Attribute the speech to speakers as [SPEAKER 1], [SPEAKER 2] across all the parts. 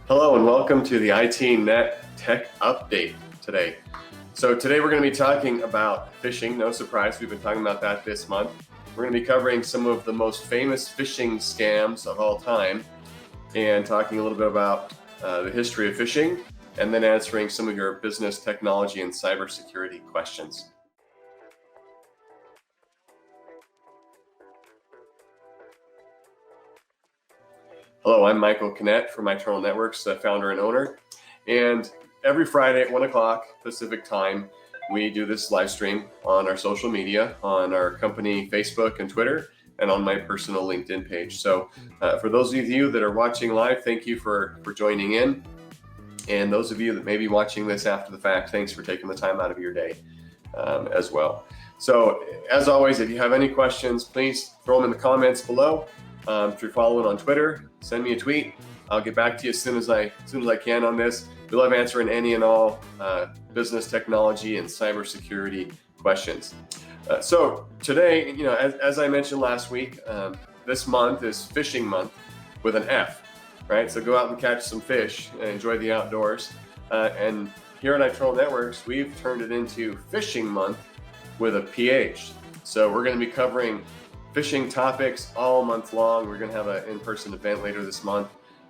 [SPEAKER 1] Hello and welcome to the iTNet Tech Update today. So today we're going to be talking about phishing. No surprise, we've been talking about that this month. We're going to be covering some of the most famous phishing scams of all time and talking a little bit about the history of phishing and then answering some of your business technology and cybersecurity questions. Hello, I'm Michael Kinnett from iTernal Networks, the founder and owner. And every Friday at 1 o'clock Pacific time, we do this live stream on our social media, on our company Facebook and Twitter, and on my personal LinkedIn page. So for those of you that are watching live, thank you for joining in. And those of you that may be watching this after the fact, thanks for taking the time out of your day as well. So as always, if you have any questions, please throw them in the comments below. If you're following on Twitter, send me a tweet. I'll get back to you as soon as I can on this. We love answering any and all business technology and cybersecurity questions. So today, as I mentioned last week, this month is Phishing Month with an F, right? So go out and catch some fish and enjoy the outdoors. And here at iTernal Networks, we've turned it into Phishing Month with a PH. So we're going to be covering phishing topics all month long. We're going to have an in-person event later this month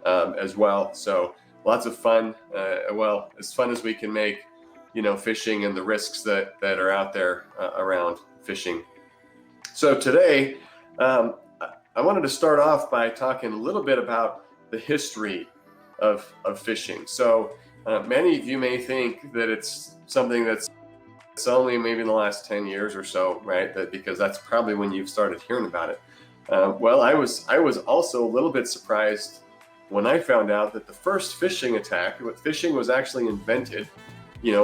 [SPEAKER 1] as well. So lots of fun. Well, as fun as we can make, phishing and the risks that are out there around phishing. So today, I wanted to start off by talking a little bit about the history of phishing. So many of you may think that it's something that's only maybe in the last 10 years or so, right? Because that's probably when you've started hearing about it. Well, I was also a little bit surprised when I found out that the first phishing attack, phishing was actually invented,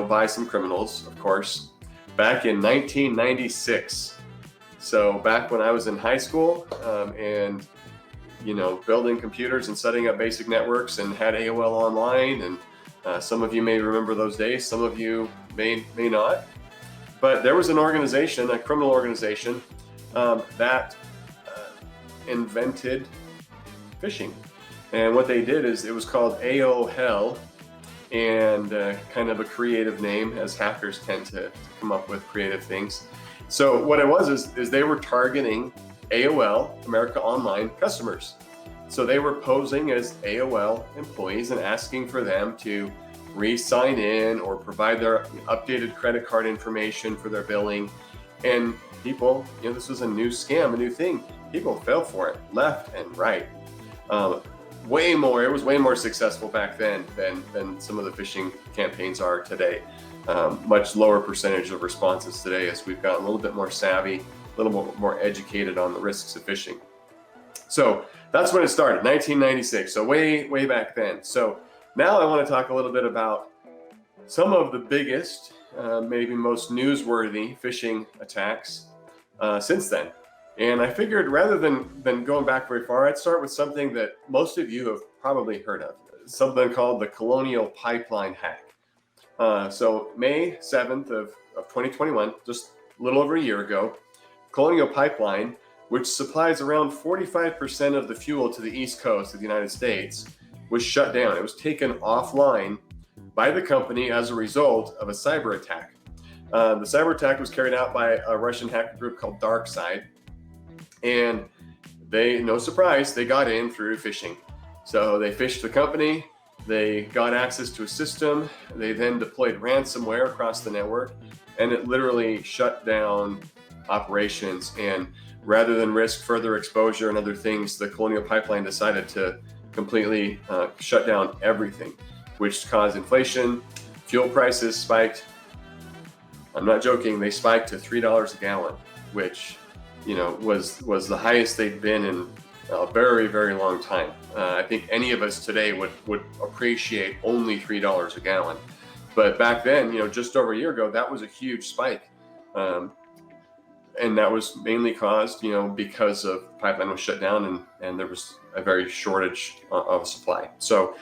[SPEAKER 1] by some criminals, of course, back in 1996. So back when I was in high school and, building computers and setting up basic networks and had AOL online. And some of you may remember those days. Some of you may not. But there was an organization, a criminal organization, that invented phishing. And what they did is it was called AOL, and kind of a creative name, as hackers tend to come up with creative things. So what it was is they were targeting AOL, America Online customers. So they were posing as AOL employees and asking for them to re-sign in or provide their updated credit card information for their billing. And people, this was a new scam, a new thing. People fell for it left and right. It was way more successful back then than some of the phishing campaigns are today. Much lower percentage of responses today as we've gotten a little bit more savvy, a little more educated on the risks of phishing. So that's when it started, 1996. So way back then. So now I want to talk a little bit about some of the biggest, maybe most newsworthy phishing attacks since then. And I figured rather than going back very far, I'd start with something that most of you have probably heard of, something called the Colonial Pipeline hack. So May 7th of 2021, just a little over a year ago, Colonial Pipeline, which supplies around 45% of the fuel to the East Coast of the United States, was shut down. It was taken offline by the company as a result of a cyber attack. The cyber attack was carried out by a Russian hacker group called DarkSide, and no surprise, they got in through phishing. So they phished the company, they got access to a system, they then deployed ransomware across the network, and it literally shut down operations. And rather than risk further exposure and other things, the Colonial Pipeline decided to completely shut down everything, which caused inflation. Fuel prices spiked. I'm not joking, they spiked to $3 a gallon, which was the highest they'd been in a very, very long time. I think any of us today would appreciate only $3 a gallon. But back then, just over a year ago, that was a huge spike. And that was mainly caused, because of the pipeline was shut down and there was a very shortage of supply. So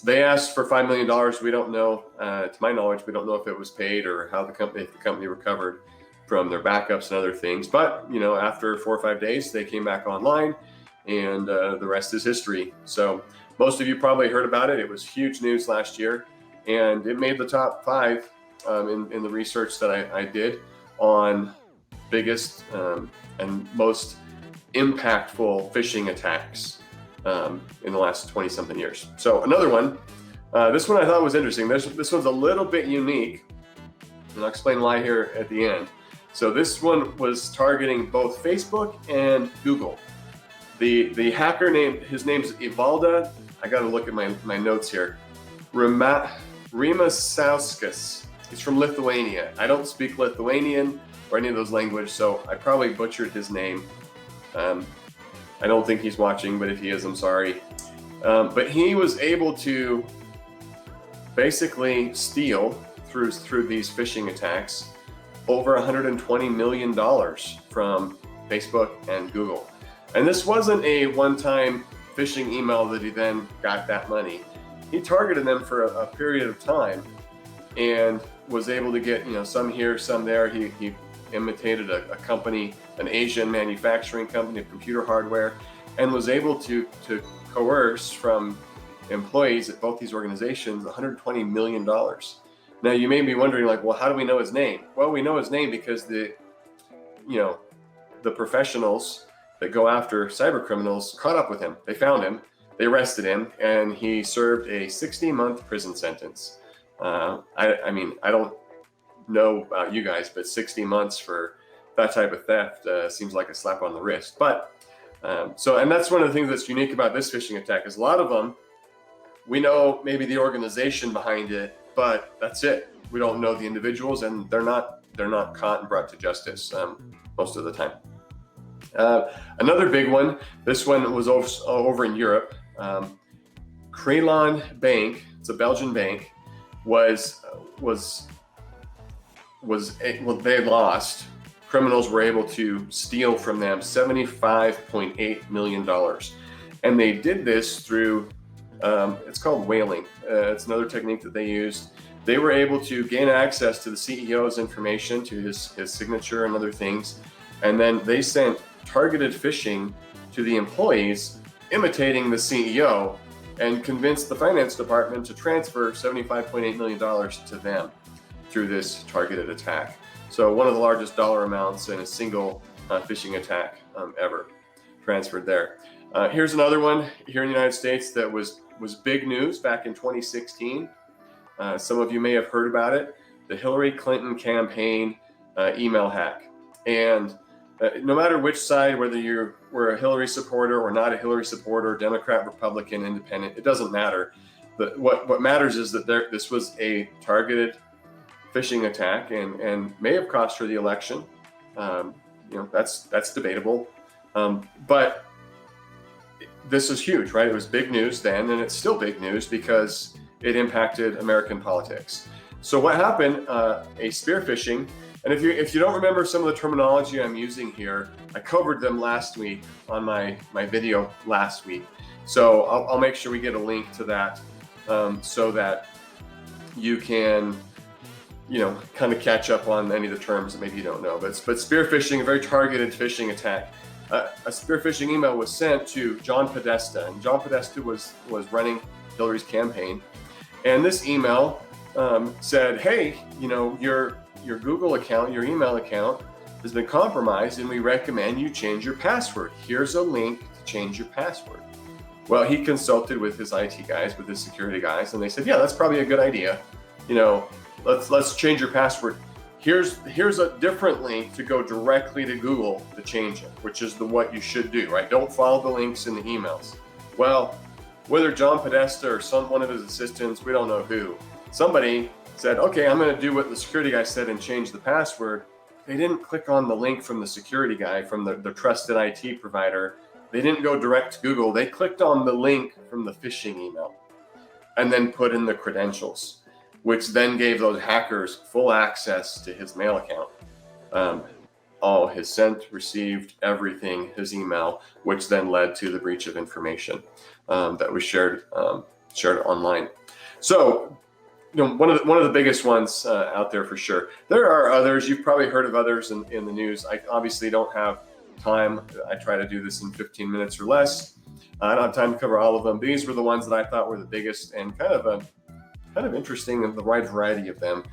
[SPEAKER 1] they asked for $5 million. We don't know, to my knowledge, we don't know if it was paid or how if the company recovered from their backups and other things. But, after 4 or 5 days, they came back online and the rest is history. So Most of you probably heard about it. It was huge news last year, and it made the top 5 in the research that I did on biggest and most impactful phishing attacks in the last 20 something years. So another one, this one I thought was interesting. This one's a little bit unique, and I'll explain why here at the end. So this one was targeting both Facebook and Google. The hacker his name's Ivalda. I got to look at my notes here. Rimasauskas. He's from Lithuania. I don't speak Lithuanian or any of those languages, so I probably butchered his name. I don't think he's watching, but if he is, I'm sorry. But he was able to basically steal through these phishing attacks over $120 million from Facebook and Google. And this wasn't a one-time phishing email that he then got that money. He targeted them for a period of time and was able to get, some here, some there. He imitated a company, an Asian manufacturing company of computer hardware, and was able to coerce from employees at both these organizations $120 million. Now you may be wondering, like, well, how do we know his name? Well, we know his name because the professionals that go after cyber criminals caught up with him. They found him, they arrested him, and he served a 60-month prison sentence. I mean, I don't know about you guys, but 60 months for that type of theft seems like a slap on the wrist. But and that's one of the things that's unique about this phishing attack is a lot of them, we know maybe the organization behind it, but that's it. We don't know the individuals, and they're not caught and brought to justice most of the time. Another big one. This one was over in Europe. Krelon Bank, it's a Belgian bank, they lost. Criminals were able to steal from them $75.8 million. And they did this through, it's called whaling. It's another technique that they used. They were able to gain access to the CEO's information, to his signature and other things. And then they sent targeted phishing to the employees, imitating the CEO, and convinced the finance department to transfer $75.8 million to them through this targeted attack. So one of the largest dollar amounts in a single phishing attack ever transferred there. Here's another one here in the United States that was big news back in 2016. Some of you may have heard about it, the Hillary Clinton campaign email hack. And no matter which side, whether you were a Hillary supporter or not a Hillary supporter, Democrat, Republican, Independent, it doesn't matter. But what matters is that this was a targeted phishing attack and may have cost her the election. That's debatable. But this is huge, right? It was big news then, and it's still big news because it impacted American politics. So what happened? A spear phishing. And if you don't remember some of the terminology I'm using here, I covered them last week on my video last week. So I'll make sure we get a link to that so that you can, kind of catch up on any of the terms that maybe you don't know. But spear phishing, a very targeted phishing attack. A spear phishing email was sent to John Podesta, and John Podesta was running Hillary's campaign. And this email said, hey, your Google account, your email account has been compromised, and we recommend you change your password. Here's a link to change your password. Well, he consulted with his IT guys, with his security guys, and they said, yeah, that's probably a good idea. Let's change your password. Here's a different link to go directly to Google to change it, which is what you should do, right? Don't follow the links in the emails. Well, whether John Podesta or one of his assistants, we don't know who, somebody said, okay, I'm going to do what the security guy said and change the password. They didn't click on the link from the security guy, from the trusted IT provider. They didn't go direct to Google. They clicked on the link from the phishing email and then put in the credentials, which then gave those hackers full access to his mail account. His sent, received, everything, his email, which then led to the breach of information that was shared online. So, one of the biggest ones out there for sure. There are others. You've probably heard of others in the news. I obviously don't have time. I try to do this in 15 minutes or less. I don't have time to cover all of them. These were the ones that I thought were the biggest and kind of interesting, and the wide variety of them.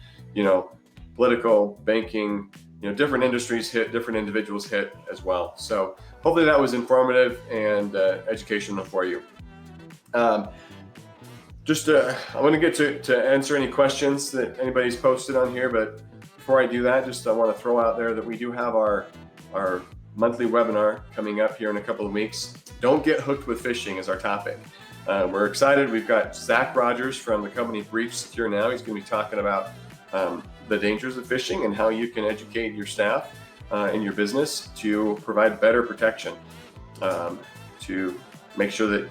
[SPEAKER 1] Political, banking, different industries hit, different individuals hit as well. So hopefully that was informative and educational for you. I want to get to answer any questions that anybody's posted on here, but before I do that, I want to throw out there that we do have our monthly webinar coming up here in a couple of weeks. Don't get hooked with phishing is our topic. We're excited. We've got Zach Rogers from the company Breach SecureNow. He's going to be talking about the dangers of phishing and how you can educate your staff in your business to provide better protection, to make sure that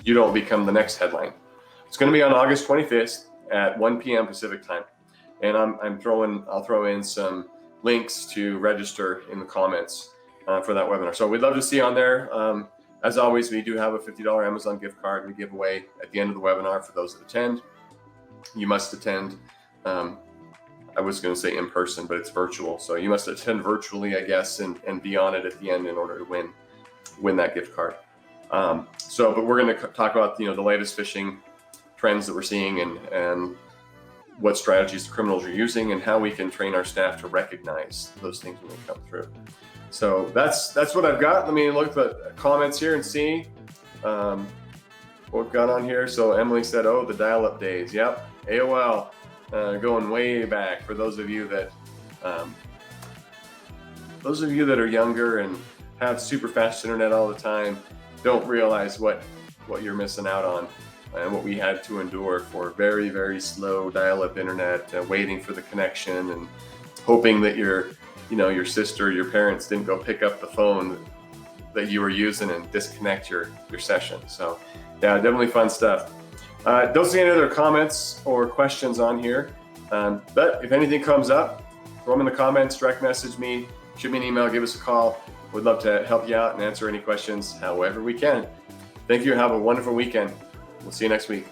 [SPEAKER 1] you don't become the next headline. It's going to be on August 25th at 1 p.m. Pacific time. And I'll throw in some links to register in the comments for that webinar. So we'd love to see you on there. As always, we do have a $50 Amazon gift card we give away at the end of the webinar for those that attend. You must attend, I was going to say in person, but it's virtual. So you must attend virtually, I guess, and be on it at the end in order to win that gift card. But we're going to talk about the latest phishing trends that we're seeing and what strategies the criminals are using and how we can train our staff to recognize those things when they come through. So that's what I've got. Let me look at the comments here and see what we've got on here. So Emily said, "Oh, the dial-up days." Yep, AOL, going way back. For those of you that are younger and have super fast internet all the time, don't realize what you're missing out on. And what we had to endure for very, very slow dial-up internet, waiting for the connection and hoping that your sister, your parents didn't go pick up the phone that you were using and disconnect your session. So yeah, definitely fun stuff. Don't see any other comments or questions on here. But if anything comes up, throw them in the comments, direct message me, shoot me an email, give us a call. We'd love to help you out and answer any questions however we can. Thank you. Have a wonderful weekend. We'll see you next week.